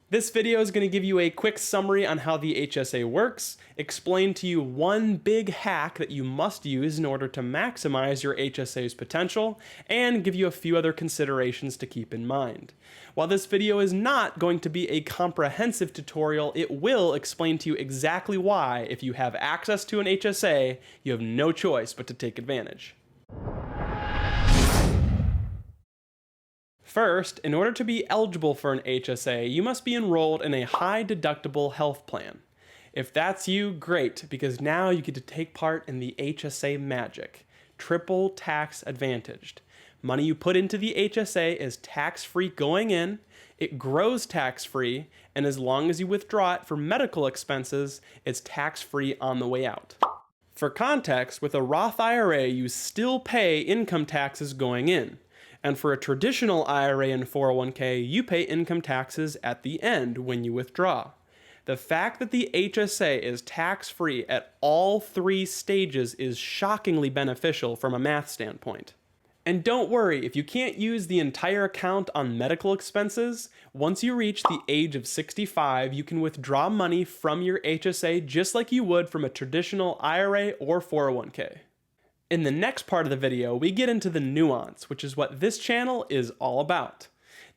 This video is going to give you a quick summary on how the HSA works, explain to you one big hack that you must use in order to maximize your HSA's potential, and give you a few other considerations to keep in mind. While this video is not going to be a comprehensive tutorial, it will explain to you exactly why, if you have access to an HSA, you have no choice but to take advantage. First, in order to be eligible for an HSA, you must be enrolled in a high deductible health plan. If that's you, great, because now you get to take part in the HSA magic. Triple tax advantaged. Money you put into the HSA is tax-free going in, it grows tax-free, and as long as you withdraw it for medical expenses, it's tax-free on the way out. For context, with a Roth IRA, you still pay income taxes going in. And for a traditional IRA and 401k, you pay income taxes at the end when you withdraw. The fact that the HSA is tax-free at all three stages is shockingly beneficial from a math standpoint. And don't worry, if you can't use the entire account on medical expenses, once you reach the age of 65, you can withdraw money from your HSA just like you would from a traditional IRA or 401k. In the next part of the video, we get into the nuance, which is what this channel is all about.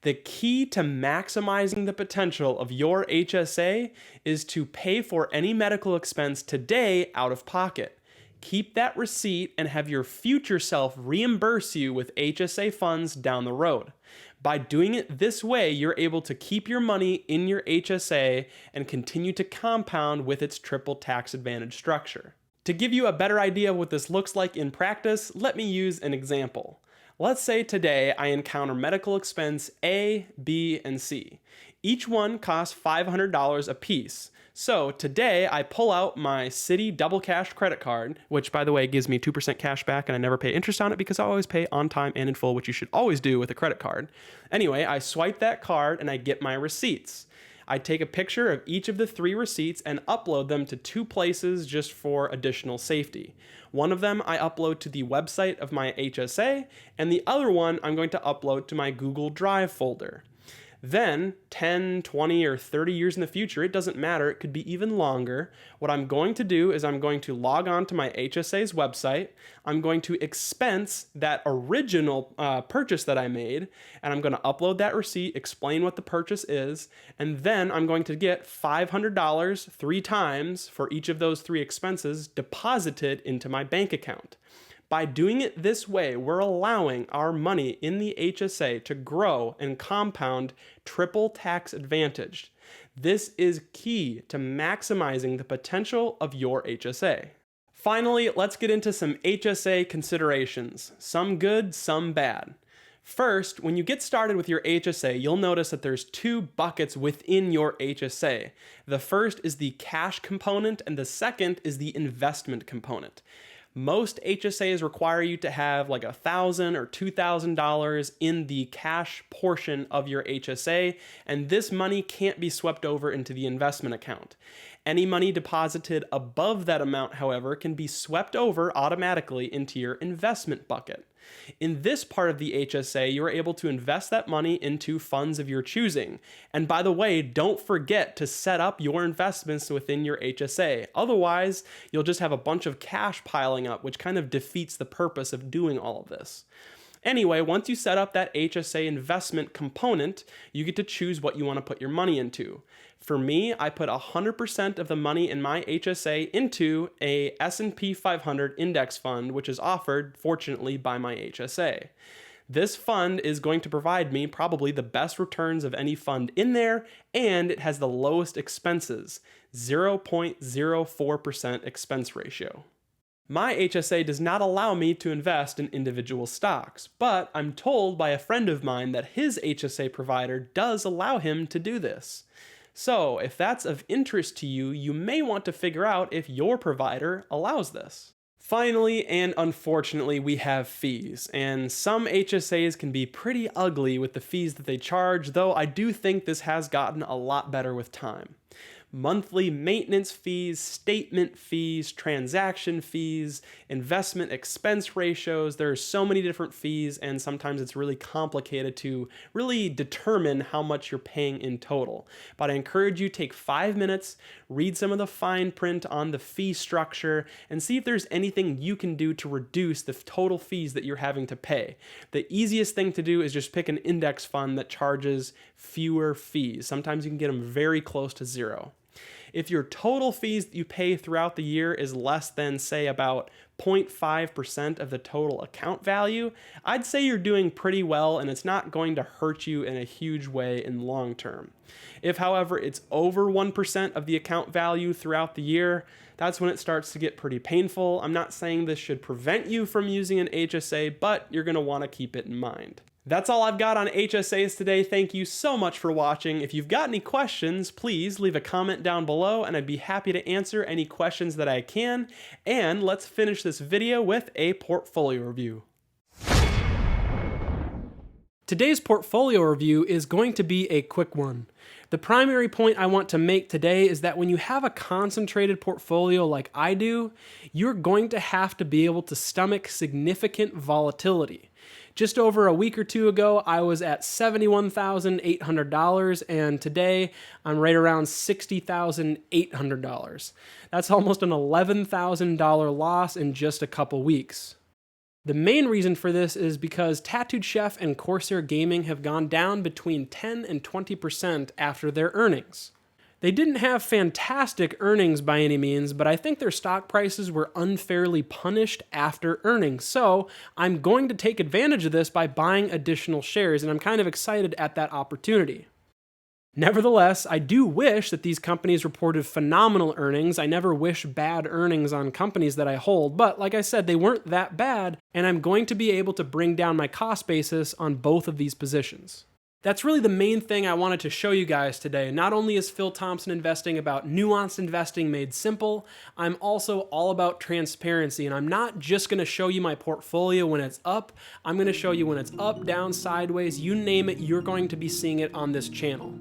The key to maximizing the potential of your HSA is to pay for any medical expense today out of pocket. Keep that receipt and have your future self reimburse you with HSA funds down the road. By doing it this way, you're able to keep your money in your HSA and continue to compound with its triple tax advantage structure. To give you a better idea of what this looks like in practice, let me use an example. Let's say today I encounter medical expense A, B, and C. Each one costs $500 a piece. So today I pull out my Citi Double Cash credit card, which by the way gives me 2% cash back and I never pay interest on it because I always pay on time and in full, which you should always do with a credit card. Anyway, I swipe that card and I get my receipts. I take a picture of each of the three receipts and upload them to two places just for additional safety. One of them I upload to the website of my HSA, and the other one I'm going to upload to my Google Drive folder. Then, 10, 20, or 30 years in the future, it doesn't matter, it could be even longer, what I'm going to do is I'm going to log on to my HSA's website, I'm going to expense that original purchase that I made, and I'm going to upload that receipt, explain what the purchase is, and then I'm going to get $500 3 times for each of those 3 expenses deposited into my bank account. By doing it this way, we're allowing our money in the HSA to grow and compound triple tax advantaged. This is key to maximizing the potential of your HSA. Finally, let's get into some HSA considerations. Some good, some bad. First, when you get started with your HSA, you'll notice that there's 2 buckets within your HSA. The first is the cash component and the second is the investment component. Most HSAs require you to have like $1,000 or $2,000 in the cash portion of your HSA, and this money can't be swept over into the investment account. Any money deposited above that amount, however, can be swept over automatically into your investment bucket. In this part of the HSA, you're able to invest that money into funds of your choosing. And by the way, don't forget to set up your investments within your HSA. Otherwise, you'll just have a bunch of cash piling up, which kind of defeats the purpose of doing all of this. Anyway, once you set up that HSA investment component, you get to choose what you want to put your money into. For me, I put 100% of the money in my HSA into a S&P 500 index fund, which is offered, fortunately, by my HSA. This fund is going to provide me probably the best returns of any fund in there, and it has the lowest expenses, 0.04% expense ratio. My HSA does not allow me to invest in individual stocks, but I'm told by a friend of mine that his HSA provider does allow him to do this. So, if that's of interest to you, you may want to figure out if your provider allows this. Finally, and unfortunately, we have fees, and some HSAs can be pretty ugly with the fees that they charge, though I do think this has gotten a lot better with time. monthly maintenance fees, statement fees, transaction fees, investment expense ratios. There are so many different fees, and sometimes it's really complicated to really determine how much you're paying in total. But I encourage you to take 5 minutes, read some of the fine print on the fee structure, and see if there's anything you can do to reduce the total fees that you're having to pay. The easiest thing to do is just pick an index fund that charges fewer fees. Sometimes you can get them very close to zero. If your total fees that you pay throughout the year is less than, say, about 0.5% of the total account value, I'd say you're doing pretty well and it's not going to hurt you in a huge way in long term. If, however, it's over 1% of the account value throughout the year, that's when it starts to get pretty painful. I'm not saying this should prevent you from using an HSA, but you're going to want to keep it in mind. That's all I've got on HSAs today. Thank you so much for watching. If you've got any questions, please leave a comment down below and I'd be happy to answer any questions that I can. And let's finish this video with a portfolio review. Today's portfolio review is going to be a quick one. The primary point I want to make today is that when you have a concentrated portfolio like I do, you're going to have to be able to stomach significant volatility. Just over a week or two ago, I was at $71,800, and today I'm right around $60,800. That's almost an $11,000 loss in just a couple weeks. The main reason for this is because Tattooed Chef and Corsair Gaming have gone down between 10 and 20% after their earnings. They didn't have fantastic earnings by any means, but I think their stock prices were unfairly punished after earnings. So I'm going to take advantage of this by buying additional shares, and I'm kind of excited at that opportunity. Nevertheless, I do wish that these companies reported phenomenal earnings. I never wish bad earnings on companies that I hold, but like I said, they weren't that bad, and I'm going to be able to bring down my cost basis on both of these positions. That's really the main thing I wanted to show you guys today. Not only is Phil Thompson Investing about nuanced investing made simple, I'm also all about transparency, and I'm not just going to show you my portfolio when it's up. I'm going to show you when it's up, down, sideways, you name it, you're going to be seeing it on this channel.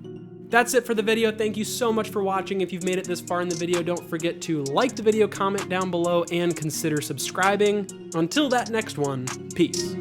That's it for the video. Thank you so much for watching. If you've made it this far in the video, don't forget to like the video, comment down below, and consider subscribing. Until that next one, peace.